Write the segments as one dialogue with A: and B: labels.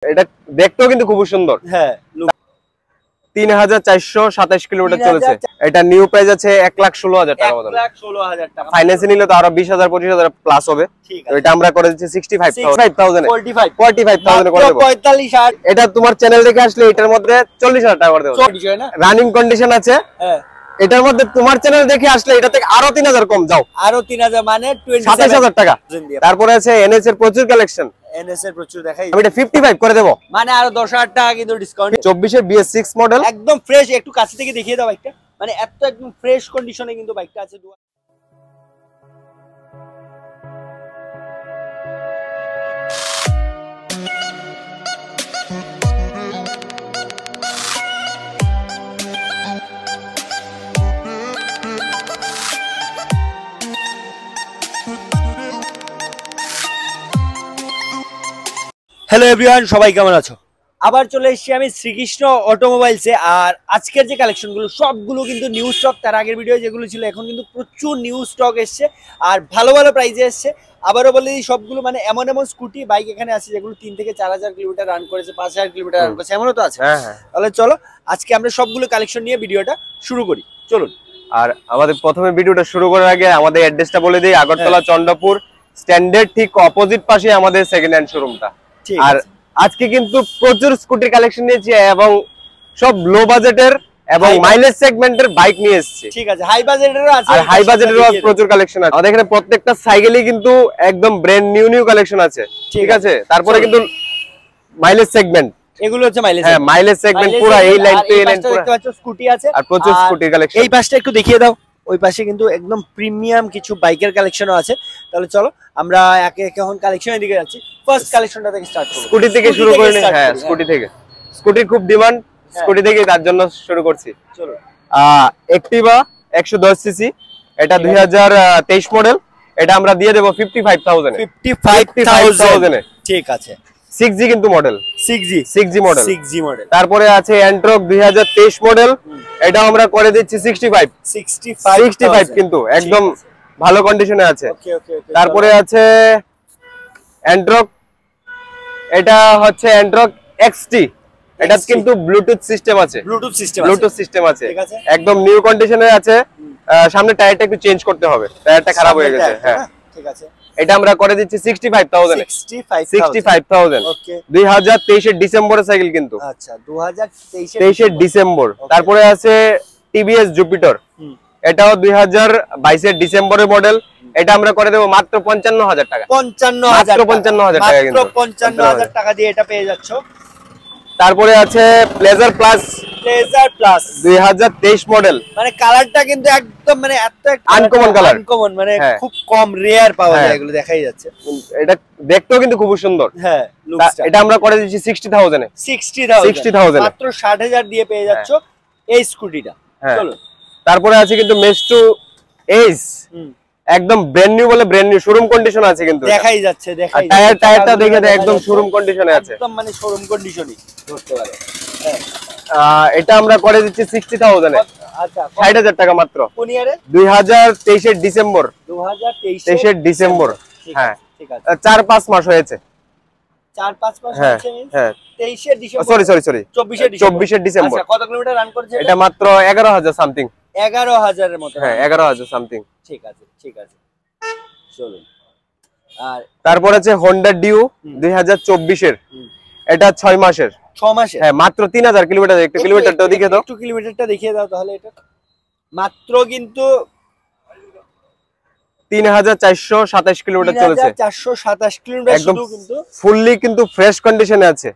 A: এটা দেখতেও কিন্তু খুব সুন্দর।
B: হ্যাঁ
A: 3427 কিলোমিটার চলেছে। এটা নিউ প্রাইস আছে 1,16,000 টাকা মতো।
B: 1,16,000 টাকা।
A: ফাইন্যান্সে নিলে তো আরো 20,000 25,000 প্লাস হবে। তো এটা আমরা করে দিচ্ছি 65,000 45,000 করে দেব।
B: 45,000।
A: এটা তোমার চ্যানেল দেখে আসলে এটার মধ্যে 40,000 টাকা করে দেব। রানিং কন্ডিশন আছে।
B: হ্যাঁ
A: এটার মধ্যে তোমার চ্যানেল দেখে আসলে এটা থেকে আরো 3,000 কম যাও।
B: আরো 3,000 মানে
A: 27,000 টাকা। তারপরে আছে এনএস এর প্রচুর কালেকশন।
B: এনএস এর প্রচুর দেখাই।
A: আমি এটা 55 করে দেব।
B: মানে আরো 10,000 টাকা কিন্তু ডিসকাউন্ট।
A: 24 এর BS6 মডেল
B: একদম ফ্রেশ। একটু কাছে থেকে দেখিয়ে দাও বাইকটা। মানে এত একদম ফ্রেশ কন্ডিশনে কিন্তু বাইকটা আছে। হ্যালো এভরিওয়ান, সবাই কেমন আছো? আবার চলে এসেছি আমি শ্রীকৃষ্ণ অটোমোবাইলসে। আর আজকের যে কালেকশনগুলো সবগুলো কিন্তু নিউ স্টক। তার আগের ভিডিও যেগুলো ছিল এখন কিন্তু প্রচুর নিউ স্টক এসছে আর ভালো ভালো প্রাইসে এসছে। আবারও বলে দিই, সবগুলো মানে এমন এমন স্কুটি বাইক এখানে আছে যেগুলো 3 থেকে 4,000 কিলোমিটার রান করেছে, 5,000 কিলোমিটার রান করেছে, এমনও তো আছে। তাহলে চলো আজকে আমরা সবগুলো কালেকশন নিয়ে ভিডিওটা শুরু করি, চলুন।
A: আর আমাদের প্রথমে ভিডিওটা শুরু করার আগে আমাদের অ্যাড্রেসটা বলে দিই। আগরতলা চন্দ্রপুর স্ট্যান্ডার্ড ঠিক অপোজিট পাশে আমাদের সেকেন্ড হ্যান্ড শোরুমটা। আর আজকে কিন্তু প্রচুর স্কুটির কালেকশন নিয়েছি এবং সব লো বাজেটের এবং মাইলেজ সেগমেন্টের বাইক নিয়ে এসেছি।
B: ঠিক আছে, হাই বাজেটেরও আছে
A: আর হাই বাজেটেরও প্রচুর কালেকশন আছে। আমাদের এখানে প্রত্যেকটা সাইকেলই কিন্তু একদম ব্র্যান্ড নিউ কালেকশন আছে। ঠিক আছে, তারপরে কিন্তু মাইলেজ সেগমেন্ট
B: এগুলো হচ্ছে মাইলেজ।
A: হ্যাঁ, মাইলেজ সেগমেন্ট পুরো এই লাইন টু এই লাইন পুরো
B: দেখতে পাচ্ছ স্কুটি আছে
A: আর প্রচুর স্কুটির কালেকশন।
B: এই পাশটা একটু দেখিয়ে দাও। ওই পাশে কিন্তু একদম প্রিমিয়াম কিছু বাইকের কালেকশনও আছে। তাহলে চলো আমরা একে একে এখন কালেকশনের দিকে যাচ্ছি। ফার্স্ট কালেকশটা থেকে স্টার্ট করব।
A: স্কুটি থেকে শুরু করে নিই। হ্যাঁ, স্কুটি থেকে। স্কুটির খুব ডিমান্ড, স্কুটি থেকে তার জন্য শুরু করছি।
B: চলো।
A: অ্যাক্টিভা 110 সিসি, এটা 2023 মডেল। এটা আমরা দিয়ে দেব 55,000 এ।
B: 55,000 এ। ঠিক আছে।
A: 6G কিন্তু মডেল। 6G model. তারপরে আছে অ্যান্ট্রক 2023 মডেল। এটা আমরা করে দিচ্ছি 65 কিন্তু একদম ভালো কন্ডিশনে আছে। তারপরে আছে অ্যান্ট্রক, এটা হচ্ছে অ্যান্ট্রক XT। এটা কিন্তু ব্লুটুথ সিস্টেম আছে। ব্লুটুথ সিস্টেম আছে, একদম নিউ কন্ডিশনে আছে। সামনে টায়ারটা একটু চেঞ্জ করতে হবে, টায়ারটা খারাপ হয়ে গেছে। হ্যাঁ ঠিক আছে। এটা আমরা করে দিচ্ছি 65,000 এ। 65,000। ওকে। 2023 এর ডিসেম্বরের সাইকেল কিন্তু।
B: আচ্ছা, 2023
A: এর ডিসেম্বর। তারপরে আছে টিভিএস জুপিটার। এটাও 2022 এর ডিসেম্বরের মডেল। এটা আমরা করে দেব মাত্র 55,000 টাকা। 55,000 টাকা কিন্তু।
B: মাত্র 55,000 টাকা দিয়ে এটা পেয়ে যাচ্ছো।
A: তারপরে আছে প্লেজার প্লাস 2023 মডেল।
B: মানে কালারটা কিন্তু একদম মানে এত
A: আনকমন কালার,
B: আনকমন মানে খুব কম রেয়ার পাওয়া যায়, এগুলো দেখাই যাচ্ছে।
A: এটা দেখতেও কিন্তু খুব সুন্দর।
B: হ্যাঁ,
A: এটা আমরা করে দিচ্ছি 60,000 এ। 60,000
B: মাত্র 60,000 দিয়ে পেয়ে যাচ্ছো এই স্কুটিটা। চলো।
A: তারপরে আছে কিন্তু মেস্টু এইস, একদম ব্র্যান্ড নিউ বলে ব্র্যান্ড নিউ শোরুম কন্ডিশন আছে কিন্তু।
B: দেখাই যাচ্ছে, দেখাই
A: যাচ্ছে। টায়ারটা দেখে একদম শোরুম কন্ডিশনে আছে,
B: একদম মানে শোরুম কন্ডিশনই ধরতে পারো।
A: এটা আমরা করে দিচ্ছি 60,000 এ। আচ্ছা, 60,000 টাকা মাত্র।
B: কোন ইয়ারে?
A: 2023 এর ডিসেম্বর।
B: 2023
A: এর ডিসেম্বর। হ্যাঁ ঠিক আছে। 4-5 মাস হয়েছে।
B: 4-5 মাস হয়েছে। হ্যাঁ 23 এর ডিসেম্বর।
A: সরি 24 এর ডিসেম্বর।
B: আচ্ছা, কত কিলোমিটার রান করেছে
A: এটা? মাত্র 11,000 সামথিং।
B: 11,000 এর মতো।
A: হ্যাঁ 11,000 সামথিং।
B: ঠিক আছে, ঠিক আছে, চলুন। আর
A: তারপর আছে হোন্ডা ডিউ 2024 এর। এটা 6 মাসের।
B: 6 মাসের।
A: হ্যাঁ, মাত্র 3,000 কিলোমিটার। একটু কিলোমিটারটা দেখিয়ে দাও।
B: একটু কিলোমিটারটা দেখিয়ে দাও তাহলে। এটা মাত্র কিন্তু
A: 3,427 কিলোমিটার চলেছে।
B: 3,427 কিলোমিটার শুধু কিন্তু
A: ফুললি কিন্তু ফ্রেশ কন্ডিশনে আছে।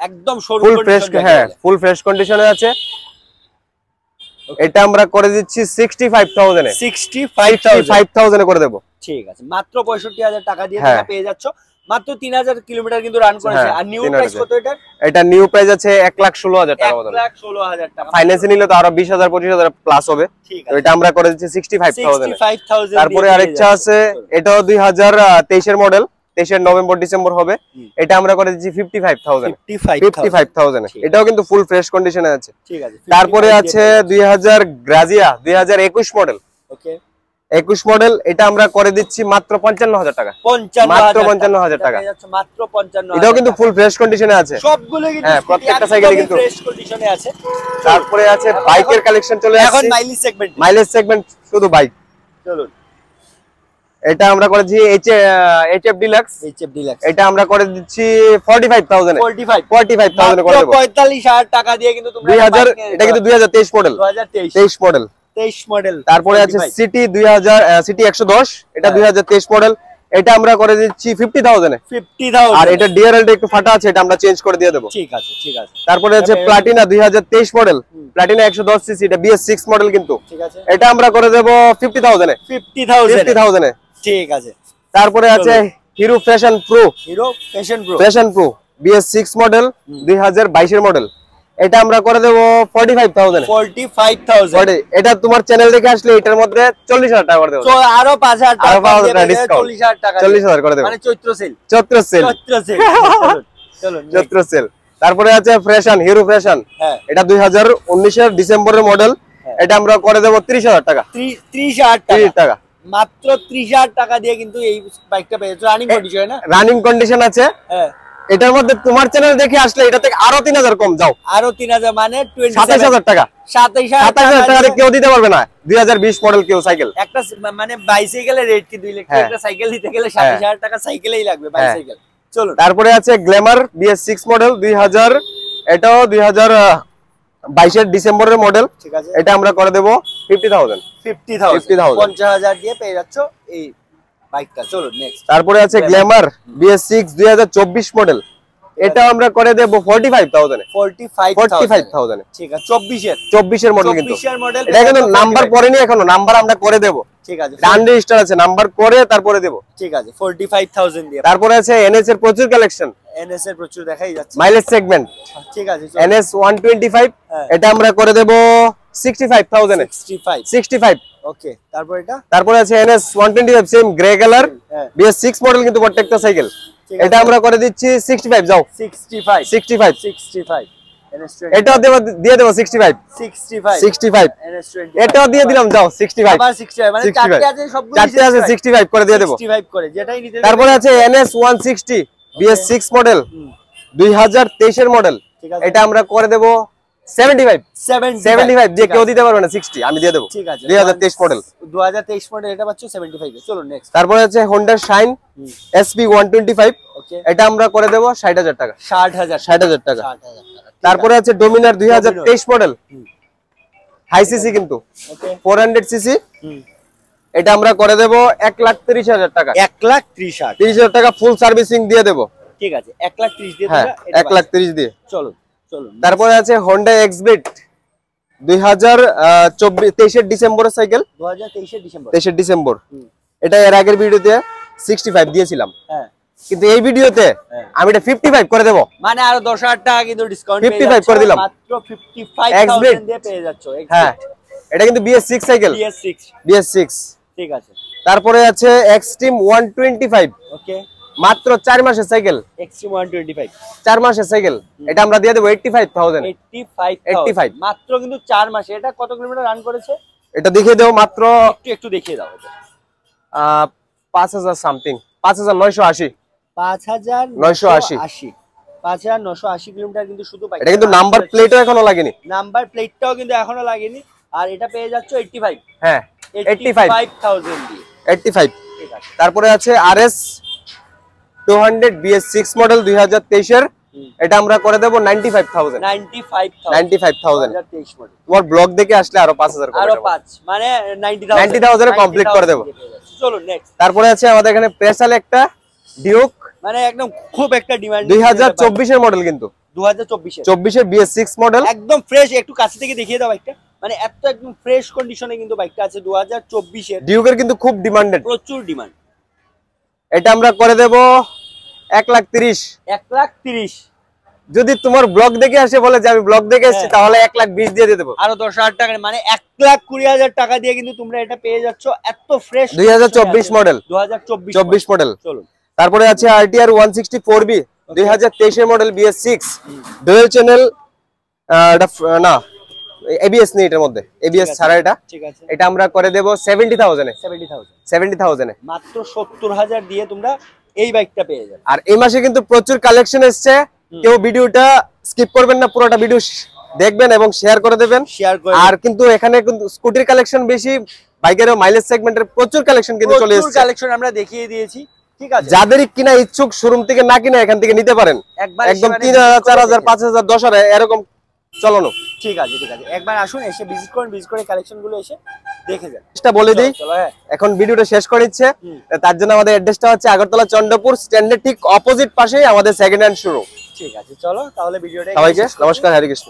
B: একদম শোরুম কন্ডিশনে।
A: হ্যাঁ, ফুল ফ্রেশ কন্ডিশনে আছে। এটা আমরা করে দিচ্ছি 65,000 এ। 65,000 এ করে দেব।
B: ঠিক আছে, মাত্র 65,000 টাকা দিয়ে তোমরা পেয়ে যাচ্ছ। মাত্র 3,000 কিলোমিটার কিন্তু রান করেছে। আর নিউ প্রাইস কত এটা?
A: এটা নিউ প্রাইস আছে 1,16,000 টাকা মতো।
B: 1,16,000 টাকা।
A: ফাইন্যান্সে নিলে তো আরো 20,000 25,000 প্লাস হবে। তো এটা আমরা করে দিচ্ছি 65,000। তারপরে আরেকটা আছে, এটাও 2023 এর মডেল। 23 নভেম্বর ডিসেম্বর হবে। এটা আমরা করে দিচ্ছি 55,000 এ। এটাও কিন্তু ফুল ফ্রেশ কন্ডিশনে আছে।
B: ঠিক আছে।
A: তারপরে আছে 2000 গ্রাজিয়া 2021 মডেল।
B: ওকে।
A: 21 মডেল, এটা আমরা করে দিচ্ছি মাত্র 55,000 টাকা। মাত্র 55,000 টাকা,
B: মাত্র 55,000।
A: এটাও কিন্তু ফুল ফ্রেশ কন্ডিশনে আছে
B: সবগুলো কিন্তু
A: হ্যাঁ, প্রত্যেকটা সাইকেলই কিন্তু
B: ফ্রেশ কন্ডিশনে আছে।
A: তারপরে আছে বাইকের কালেকশন চলে আসছে
B: এখন
A: মাইলেজ সেগমেন্ট শুধু বাইক।
B: চলুন,
A: এটা আমরা করেছি HF ডিলাক্স। এটা আমরা করে দিচ্ছি 45,000 এ। 45,000 করে দেব।
B: 45,000 টাকা দিয়ে কিন্তু তোমরা
A: 2000, এটা কিন্তু 2023 মডেল।
B: 23 মডেল।
A: তারপরে আছে সিটি 110, এটা 2023 মডেল। এটা আমরা করে দিচ্ছি 50,000 এ।
B: 50,000।
A: আর এটা ডিআরএলটা একটু ফাটা আছে, এটা আমরা চেঞ্জ করে দিয়ে দেব।
B: ঠিক আছে, ঠিক আছে।
A: তারপরে আছে প্লাটিনা 2023 মডেল। প্লাটিনা 110 সিসি, এটা BS6 মডেল কিন্তু।
B: ঠিক আছে,
A: এটা আমরা করে দেব 50,000 এ। 50,000 এ।
B: ঠিক আছে।
A: তারপরে আছে hero fashion pro. Fashion pro BS6 model, 2022 এর মডেল। এটা আমরা করে দেব 45,000 এ।
B: 45,000।
A: এটা তোমার চ্যানেল দেখে আসলে এটার মধ্যে 40,000 টাকা করে দেব।
B: আরো 5,000 টাকা
A: ডিসকাউন্ট,
B: 40,000 টাকা
A: 40,000 করে দেব।
B: মানে চৈত্র সেল।
A: চৈত্র সেল। তারপরে আছে ফ্যাশন, হিরো ফ্যাশন।
B: হ্যাঁ,
A: এটা 2019 এর ডিসেম্বরের মডেল। এটা আমরা করে দেব 30,000 টাকা।
B: 30,000 টাকা। মাত্র 30,000 টাকা দিয়ে কিন্তু এই বাইকটা পেয়েছো। রানিং কন্ডিশন না? রানিং
A: কন্ডিশন আছে।
B: হ্যাঁ,
A: এটার মধ্যে তোমার চ্যানেল দেখে আসলে এটা থেকে আরো 3,000 কম যাও।
B: আরো 3,000 মানে
A: 27,000 টাকা। 27,000 টাকা কেউ দিতে পারবে না। 2020 মডেল কেউ সাইকেল।
B: একটা মানে বাইসাইকেলের রেট কি 2 লাখ টাকা। একটা সাইকেল নিতে গেলে 27,000 টাকা সাইকেলেই লাগবে, বাইসাইকেল। চলো,
A: তারপরে আছে গ্ল্যামার BS6 মডেল 2000, এটাও 2022 এর ডিসেম্বরের মডেল।
B: ঠিক আছে,
A: এটা আমরা করে দেব 50,000।
B: 50,000 দিয়ে পেয়ে যাচ্ছ এই বাইকটা। চলো নেক্সট।
A: তারপরে আছে গ্ল্যামার BS6 2024 মডেল। এটা আমরা করে দেব 45,000 এ। 45,000 এ।
B: ঠিক আছে, 24
A: এর মডেল কিন্তু।
B: 24 এর মডেল।
A: এটা কিন্তু নাম্বার পড়েনি এখনো, নাম্বার আমরা করে দেব।
B: ঠিক আছে,
A: ডান রেজিস্টার আছে, নাম্বার করে তারপরে দেব।
B: ঠিক আছে, 45,000 দিয়ে।
A: তারপরে আছে NS এর প্রচুর কালেকশন।
B: NS এর প্রচুর দেখাই যাচ্ছে।
A: Mileage segment.
B: ঠিক আছে,
A: NS 125। এটা আমরা করে দেব 65,000 এ। 65।
B: ওকে,
A: তারপরে আছে NS 125 same grey colour BS6 model কিন্তু প্রত্যেকটা সাইকেল। এটা আমরা করে দিচ্ছি 65 যাও। 65। এটাও দিয়ে দেব 65। এটাও দিয়ে দিলাম যাও 65।
B: আবার 65 মানে চারটি আছে, সবগুলো
A: চারটি আছে 65 করে দিয়ে দেব।
B: 65 করে যেটাই নিতে।
A: তারপরে আছে NS 160 BS6 মডেল 2023 এর মডেল। এটা আমরা করে দেব 75 দিয়ে কেউ দিতে পারবে না। 60 আমি দিয়ে দেব।
B: ঠিক আছে,
A: 2023 মডেল।
B: 2023 মডেল এটা পাচ্ছ 75 এ। চলো নেক্সট।
A: তারপরে আছে Honda Shine SP 125।
B: ওকে,
A: এটা আমরা করে দেব 60,000 টাকা।
B: 60,000
A: টাকা। তারপরে আছে Dominar 2023 মডেল, হাই সিসি কিন্তু।
B: ওকে,
A: 400 সিসি। এটা আমরা করে দেব 1,30,000 টাকা।
B: 1,30,000
A: টাকা ফুল সার্ভিসিং দিয়ে দেব।
B: ঠিক আছে, 1,30,000 দিয়ে
A: হ্যাঁ,
B: তোমরা
A: 1,30,000 দিয়ে।
B: চলো।
A: তারপরে আছে Honda XBit 2023 এর ডিসেম্বরের সাইকেল।
B: 2023 এর
A: ডিসেম্বর। এটা এর আগের ভিডিওতে 65 দিয়েছিলাম।
B: হ্যাঁ,
A: কিন্তু এই ভিডিওতে আমি এটা 55 করে দেব।
B: মানে আরো 10,000 টাকা কিন্তু ডিসকাউন্ট
A: 55 করে দিলাম।
B: মাত্র 55,000 দিয়ে পেয়ে যাচ্ছ।
A: হ্যাঁ, এটা কিন্তু BS6 সাইকেল। BS6।
B: ঠিক আছে।
A: তারপরে আছে Xtreme 125।
B: ওকে,
A: মাত্র 4 মাসের সাইকেল।
B: Xtreme 125
A: 4 মাসের সাইকেল। এটা আমরা দিয়ে দেব 85,000।
B: 85 মাত্র কিন্তু 4 মাসে। এটা কত কিলোমিটার রান করেছে
A: এটা দেখিয়ে দেব মাত্র।
B: একটু দেখিয়ে দাও।
A: 5,000 সামথিং, 5,980।
B: 5,980 কিলোমিটার কিন্তু শুধু বাইক।
A: এটা কিন্তু নাম্বার প্লেটও এখনো লাগেনি।
B: নাম্বার প্লেটটাও কিন্তু এখনো লাগেনি। আর এটা পেয়ে যাচ্ছ 85।
A: হ্যাঁ,
B: 85,000 দিয়ে।
A: 85।
B: ঠিক আছে।
A: তারপরে আছে RS 200 BS6 মডেল 2023 এর। এটা আমরা করে দেব 95,000।
B: 95,000 মডেল।
A: তোমার ব্লগ দেখে আসলে আরো 5,000 কম।
B: আরো 5 মানে
A: 90,000 এ কমপ্লিট করে দেব।
B: চলো নেক্সট।
A: তারপরে আছে আমাদের এখানে স্পেশাল একটা ডিউক,
B: মানে একদম খুব একটা ডিমান্ড।
A: 2024 এর মডেল কিন্তু। 2024 এর BS6 মডেল
B: একদম ফ্রেশ। একটু কাছে থেকে দেখিয়ে দাও বাইকটা। মানে এত একদম ফ্রেশ কন্ডিশনে কিন্তু বাইকটা আছে। 2024 এর
A: ডিউকের কিন্তু খুব ডিমান্ডেড,
B: প্রচুর ডিমান্ড।
A: এটা আমরা করে দেব 1,30,000।
B: 1,30,000
A: যদি তোমার ব্লগ দেখে আসে বলে যে আমি ব্লগ দেখে এসেছি, তাহলে 1,20,000 দিয়ে দেব।
B: আরো 10,000 টাকা মানে 1,20,000 টাকা দিয়ে কিন্তু তোমরা এটা পেয়ে যাচ্ছ। এত ফ্রেশ
A: 2024 মডেল।
B: 2024
A: মডেল।
B: চলো।
A: তারপরে আছে RTR 164B 2023 এর মডেল BS6 ডুয়াল চ্যানেল। না এবিএস নেই এটার মধ্যে, এবিএস ছাড়া এটা।
B: ঠিক আছে,
A: এটা আমরা করে দেব 70,000 এ।
B: 70,000
A: এ
B: মাত্র 70,000 দিয়ে তোমরা এই বাইকটা পেয়ে যাবে।
A: আর এই মাসে কিন্তু প্রচুর কালেকশন এসেছে, কেউ ভিডিওটা স্কিপ করবেন না, পুরোটা ভিডিও দেখবেন এবং শেয়ার করে দেবেন। আর কিন্তু এখানে কিন্তু স্কুটির কালেকশন বেশি, বাইকের মাইলেজ সেগমেন্টের প্রচুর কালেকশন কিন্তু চলে এসেছে।
B: প্রচুর কালেকশন আমরা দেখিয়ে দিয়েছি। ঠিক আছে,
A: যাদেরই কিনা ইচ্ছুক শোরুম থেকে না কিনা এখান থেকে নিতে পারেন, একদম 3,000 4,000 5,000 10,000 এরকম চলনো।
B: ঠিক আছে, ঠিক আছে, একবার আসুন, এসে ভিজিট করুন, ভিজিট করে কালেকশন গুলো এসে দেখে যান।
A: এটা বলে দিই, এখন ভিডিওটা শেষ করে দিচ্ছে, তার জন্য আমাদের অ্যাড্রেসটা হচ্ছে আগরতলা চন্দ্রপুর স্ট্যান্ডের ঠিক অপোজিট পাশেই আমাদের সেকেন্ড হ্যান্ড শোরুম।
B: ঠিক আছে, চলো তাহলে ভিডিওটা।
A: সবাইকে নমস্কার, হরে কৃষ্ণ।